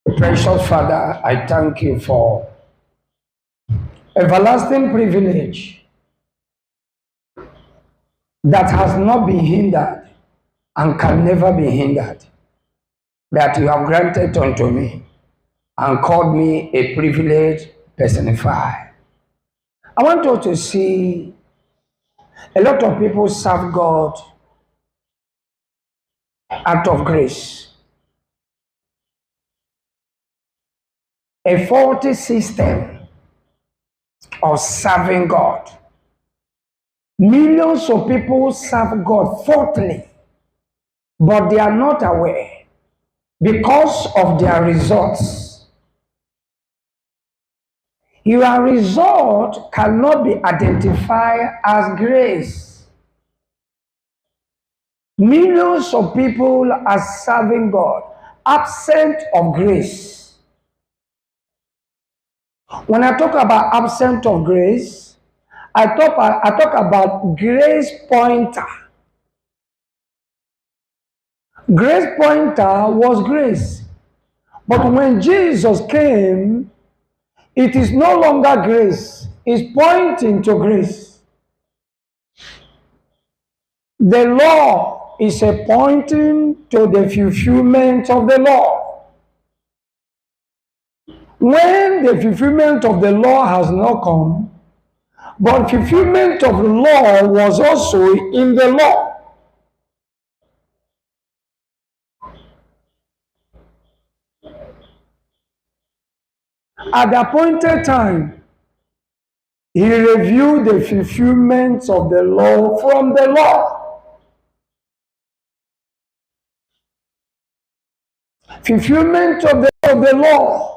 Precious Father, I thank you for everlasting privilege that has not been hindered and can never be hindered, that you have granted unto me and called me a privilege personified. I want you to see a lot of people serve God out of grace. A faulty system of serving God. Millions of people serve God faultily, but they are not aware because of their results. Your result cannot be identified as grace. Millions of people are serving God absent of grace. When I talk about absent of grace, I talk about grace pointer. Grace pointer was grace. But when Jesus came, it is no longer grace. It's pointing to grace. The law is a pointing to the fulfillment of the law. When the fulfillment of the law has not come, but fulfillment of the law was also in the law. At the appointed time, he reviewed the fulfillment of the law from the law. Fulfillment of the law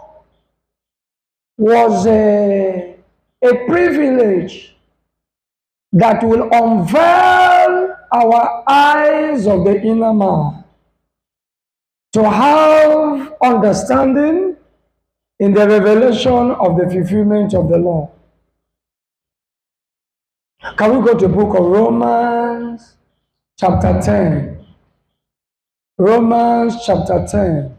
was a privilege that will unveil our eyes of the inner man to have understanding in the revelation of the fulfillment of the law. Can we go to the book of Romans chapter 10? Romans chapter 10.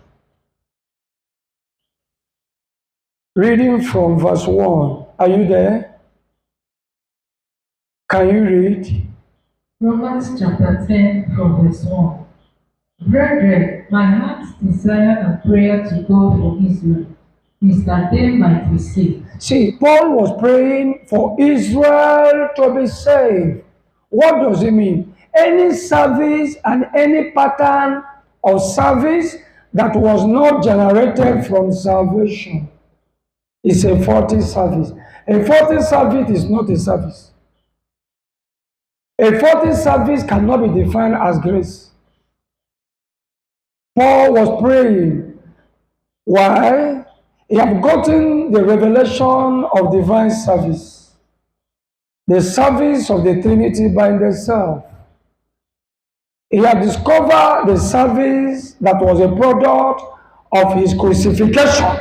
Reading from verse 1. Are you there? Can you read? Romans chapter 10 from verse 1. Brethren, my heart's desire and prayer to God for Israel is that they might be saved. See, Paul was praying for Israel to be saved. What does it mean? Any service and any pattern of service that was not generated from salvation is a faulty service. A faulty service is not a service. A faulty service cannot be defined as grace. Paul was praying. Why? He had gotten the revelation of divine service, the service of the Trinity by themselves. He had discovered the service that was a product of his crucifixion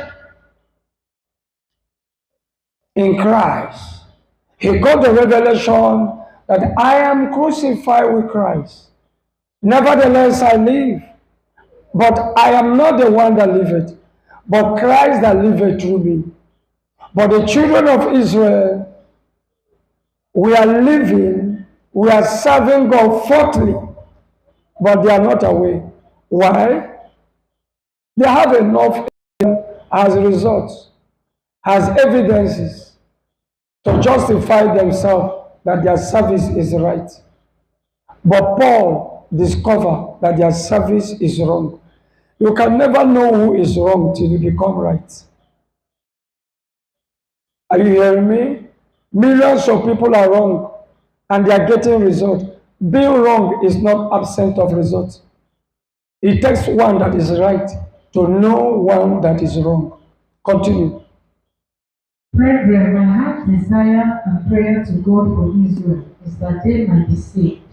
in Christ. He got the revelation that I am crucified with Christ. Nevertheless, I live, but I am not the one that liveth, but Christ that liveth through me. But the children of Israel, we are living, we are serving God faultily, but they are not aware. Why? They have enough as results, as evidences to justify themselves that their service is right. But Paul discovered that their service is wrong. You can never know who is wrong till you become right. Are you hearing me? Millions of people are wrong and they are getting results. Being wrong is not absent of results. It takes one that is right to know one that is wrong. Continue. Brethren, my heart's desire and prayer to God for Israel is that they might be saved.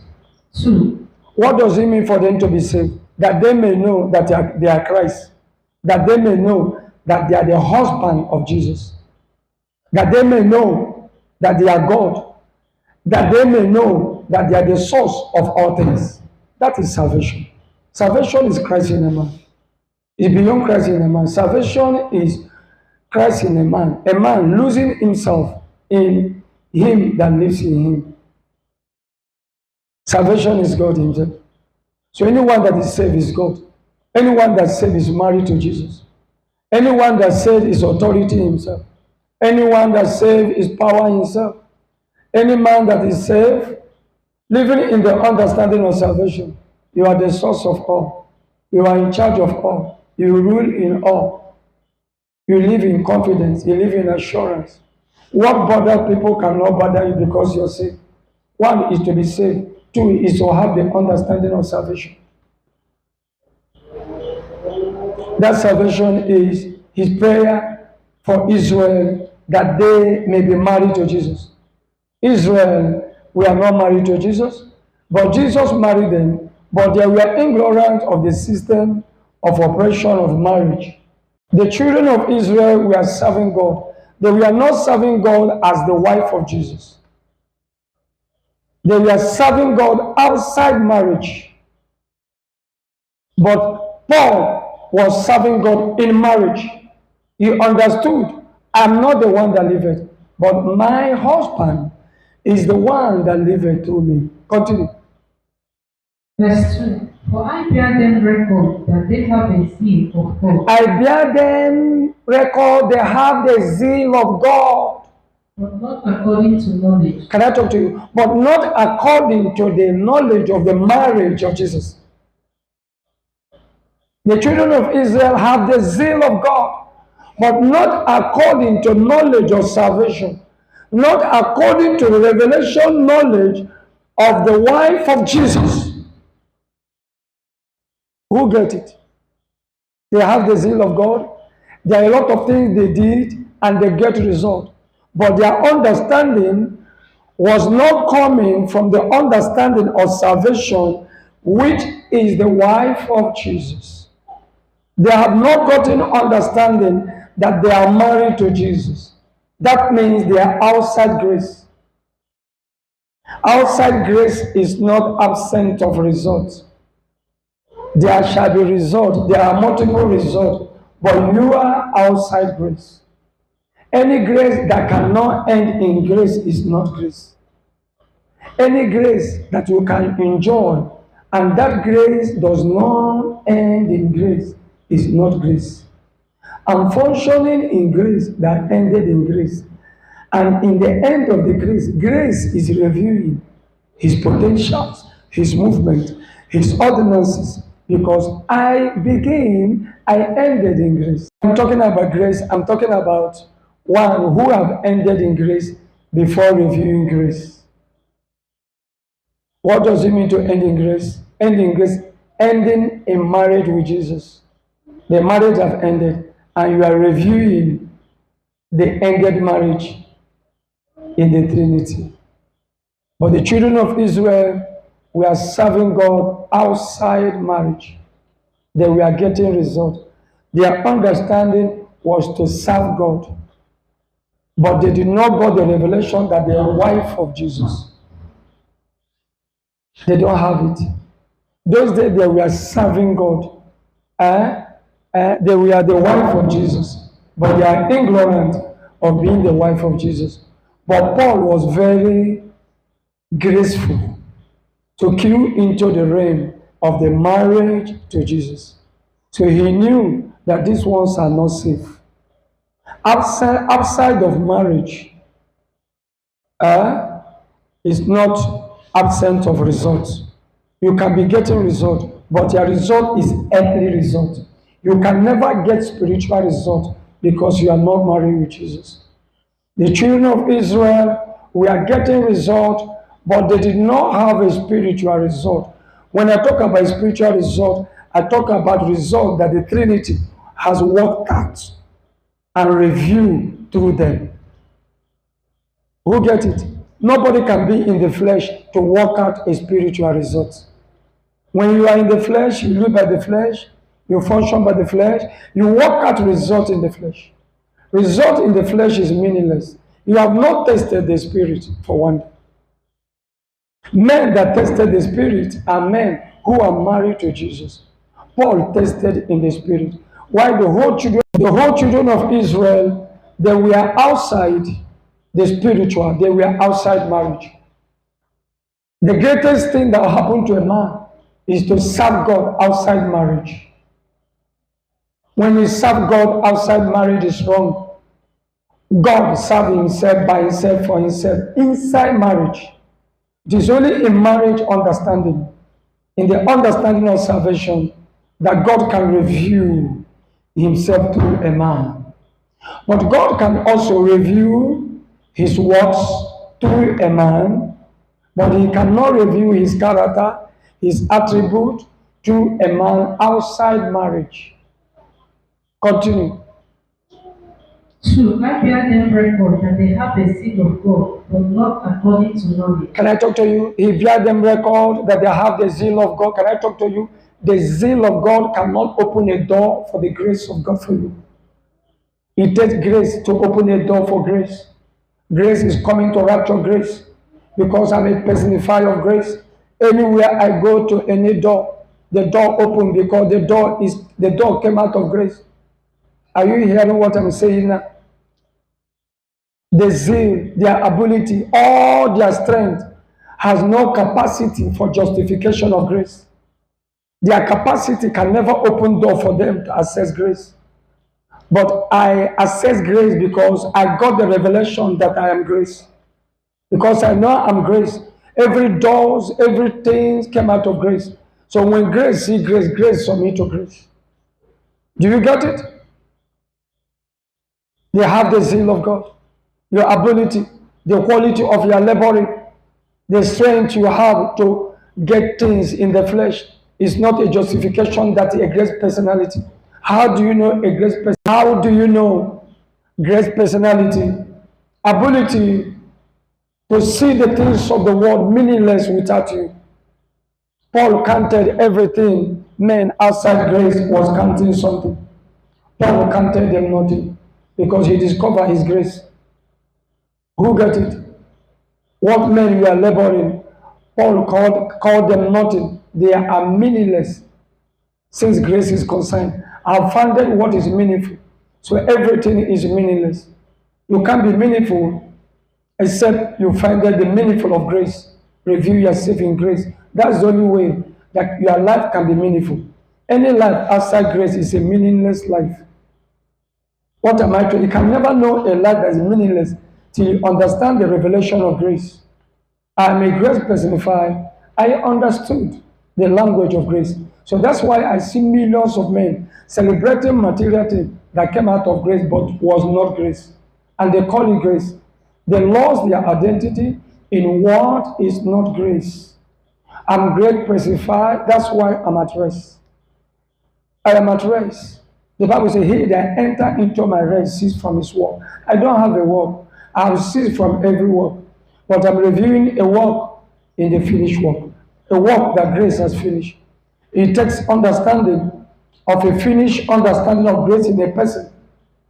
2. What does it mean for them to be saved? That they may know that they are Christ. That they may know that they are the husband of Jesus. That they may know that they are God. That they may know that they are the source of all things. That is salvation. Salvation is Christ in a man. It's beyond Christ in a man. Salvation is Christ in a man losing himself in him that lives in him. Salvation is God himself. So anyone that is saved is God. Anyone that's saved is married to Jesus. Anyone that's saved is authority himself. Anyone that's saved is power himself. Any man that is saved, living in the understanding of salvation, you are the source of all. You are in charge of all. You rule in all. You live in confidence. You live in assurance. What bother people cannot bother you because you're saved. One is to be saved. Two is to have the understanding of salvation. That salvation is his prayer for Israel that they may be married to Jesus. Israel were not married to Jesus, but Jesus married them, but they were ignorant of the system of operation of marriage. The children of Israel were serving God. They were not serving God as the wife of Jesus. They were serving God outside marriage. But Paul was serving God in marriage. He understood, I'm not the one that liveth, but my husband is the one that liveth through me. Continue. Verse 2. For I bear them record that they have a zeal of God, I bear them record they have the zeal of God. but not according to knowledge. Can I talk to you? But not according to the knowledge of the marriage of Jesus. The children of Israel have the zeal of God, but not according to knowledge of salvation, not according to the revelation knowledge of the wife of Jesus. Who get it? They have the zeal of God. There are a lot of things they did and they get result. But their understanding was not coming from the understanding of salvation, which is the wife of Jesus. They have not gotten understanding that they are married to Jesus. That means they are outside grace. Outside grace is not absent of results. There shall be results. There are multiple results. But you are outside grace. Any grace that cannot end in grace is not grace. Any grace that you can enjoy and that grace does not end in grace is not grace. I'm functioning in grace that ended in grace. And in the end of the grace, grace is reviewing his potentials, his movement, his ordinances. Because I ended in grace. I'm talking about grace. I'm talking about one who have ended in grace before reviewing grace. What does it mean to end in grace? End in grace, ending in marriage with Jesus. The marriage have ended, and you are reviewing the ended marriage in the Trinity. But the children of Israel were serving God outside marriage. They were getting results. Their understanding was to serve God. But they did not get the revelation that they are wife of Jesus. They don't have it. Those days they were serving God. They were the wife of Jesus. But they are ignorant of being the wife of Jesus. But Paul was very graceful to cue into the realm of the marriage to Jesus. So he knew that these ones are not safe. Outside of marriage is not absent of results. You can be getting results, but your result is earthly result. You can never get spiritual result because you are not married with Jesus. The children of Israel were getting result, but they did not have a spiritual result. When I talk about spiritual result, I talk about result that the Trinity has worked out and revealed through them. Who get it? Nobody can be in the flesh to work out a spiritual result. When you are in the flesh, you live by the flesh, you function by the flesh, you work out result in the flesh. Result in the flesh is meaningless. You have not tested the spirit for one day. Men that tested the spirit are men who are married to Jesus. Paul tested in the spirit. Why the whole children of Israel, they were outside the spiritual, they were outside marriage. The greatest thing that will happen to a man is to serve God outside marriage. When you serve God outside marriage is wrong. God serve himself by himself for himself inside marriage. It is only in marriage understanding, in the understanding of salvation, that God can reveal himself through a man. But God can also reveal his works through a man, but he cannot reveal his character, his attribute through a man outside marriage. Continue. 2. I bear them record that they have the seal of God, but not according to knowledge. Can I talk to you? He bear them record that they have the zeal of God. Can I talk to you? The zeal of God cannot open a door for the grace of God for you. It takes grace to open a door for grace. Grace is coming to rapture grace because I'm a personifier of grace. Anywhere I go to any door, the door open because the door came out of grace. Are you hearing what I'm saying now? The zeal, their ability, all their strength has no capacity for justification of grace. Their capacity can never open door for them to access grace. But I access grace because I got the revelation that I am grace. Because I know I'm grace. Every doors, everything came out of grace. So when grace see grace, grace submit to grace. Do you get it? They have the zeal of God. Your ability, the quality of your laboring, the strength you have to get things in the flesh is not a justification that a great personality. How do you know a great person? How do you know great personality? Ability to see the things of the world meaningless without you. Paul counted everything. Men outside grace was counting something. Paul counted them nothing because he discovered his grace. Who got it? What men were laboring, Paul called them nothing. They are meaningless since grace is concerned. I've found out what is meaningful. So everything is meaningless. You can't be meaningful except you find out the meaningful of grace. Review yourself in grace. That's the only way that your life can be meaningful. Any life outside grace is a meaningless life. What am I saying? You can never know a life that is meaningless till you understand the revelation of grace. I am a grace personified. I understood the language of grace. So that's why I see millions of men celebrating material things that came out of grace but was not grace. And they call it grace. They lost their identity in what is not grace. I'm great personified. That's why I'm at rest. I am at rest. The Bible says, he that enter into my rest cease from his work. I don't have a work. I have ceased from every work. But I'm reviewing a work in the finished work. A work that grace has finished. It takes understanding of a finished understanding of grace in a person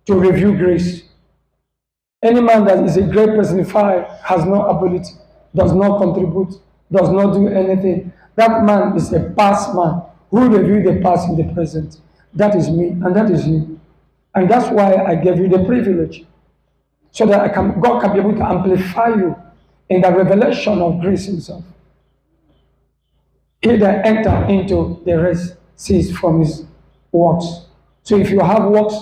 to review grace. Any man that is a great personified has no ability, does not contribute, does not do anything. That man is a past man who review the past in the present. That is me, and that is you. And that's why I gave you the privilege. So that God can be able to amplify you in the revelation of grace himself. He that enter into the rest cease from his works. So if you have works,